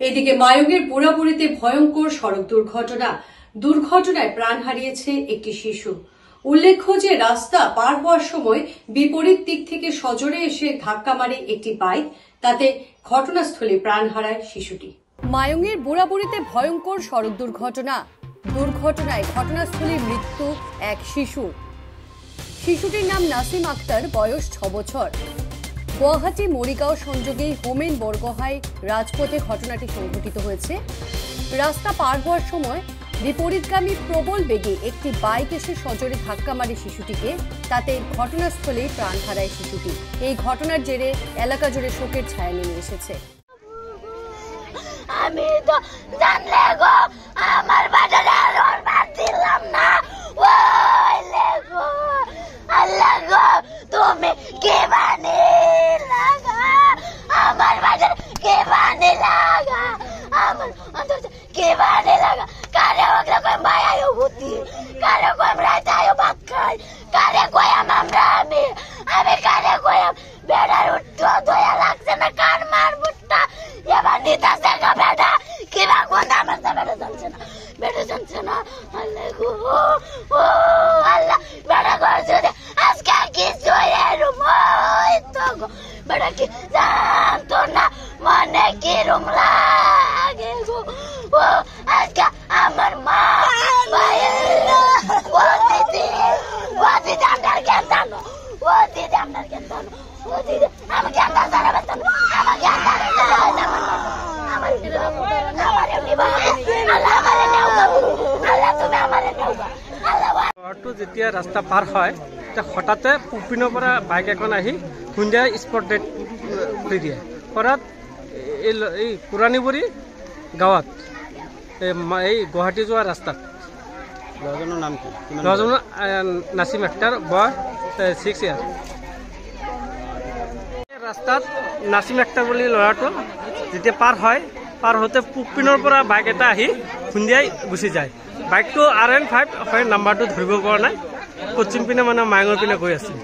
এদিকে মায়ঙ্গের বুড়াবুড়িতে ভয়ঙ্কর সড়ক দুর্ঘটনায় প্রাণ হারিয়েছে একটি শিশু। উল্লেখ্য যে রাস্তা পার হওয়ার সময় বিপরীত দিক থেকে সজোরে এসে ধাক্কা মারে একটি বাইক, তাতে ঘটনাস্থলে প্রাণ হারায় শিশুটি। মায়ঙ্গের বুড়াবুড়িতে ভয়ঙ্কর সড়ক দুর্ঘটনায় ঘটনাস্থলে মৃত্যু এক শিশুটির নাম নাসিম আক্তার, বয়স 6 বছর। গুয়াহাটি মরিগাঁও সংযোগে হোমেন বরগোহাই রাজপথে ঘটনাটি সংঘটিত হয়েছে। রাস্তা পার হওয়ার সময় বিপরীতগামী প্রবল বেগে একটি বাইক এসে সজোরে ধাক্কা মারে শিশুটিকে, তাতে ঘটনাস্থলেই প্রাণ হারায় শিশুটি। এই ঘটনার জেরে এলাকা জুড়ে শোকের ছায়া নেমে এসেছে। আমি তো জানলে গো আমার বাজারে আর পারছিলাম না। ওইলে গো আল্লাহ গো তুমি কে বানিলা আমার বাজার কে বানিলা আমার অন্তর কে বানিলা কারে ওগলা কই মায়ায়ো ভূতি কারে কই রাতায়ো ভাত খাই কারে কই আমরা আমি কারে কই বেড়ার উঠতো দয়া লাগছে না কার মার বুটটা এবার নিতাছে গা বেটা কিবা কোন আমার বেটা জানছে না আল্লাহ গো ও আল্লাহ বেটা করছে আজকে কি চলে রুমই তো গো বেটা কি জানতো না মনে কি রুম লাগে গো ও আজকে আমার মা ও দিদি আমার কেন ও দিদি আমার কেন ও দিদি আমাকে আন্দাজ জানা বেতন আমাকে আন্দাজ যেতিয়া রাস্তা পার হয় হঠাতে পুপিনৰ পৰা বাইক এখন আহি খুন্দিয়াই স্পট ডেড কৰি দিয়ে। কৰাত এই পুৰাণীবুৰী গাঁৱত এই গুৱাহাটী যোৱা ৰাস্তাত ল'ৰাজনৰ নাম কি? ল'ৰাজনৰ নাছিম আক্তাৰ, বয়স 6 ইয়াৰ। ৰাস্তাত নাছিম আক্তাৰ বুলি ল'ৰাটো যেতিয়া পাৰ হয়, পাৰ হতে পুপিনৰ পৰা বাইক এটা আহি খুন্দিয়াই গুচি যায়। বাইকটো RN5 হয়, নাম্বাৰটো ধৰিব পৰা নাই। পশ্চিম পিনে মানে মায়ঙৰ পিনে গৈ আছিল।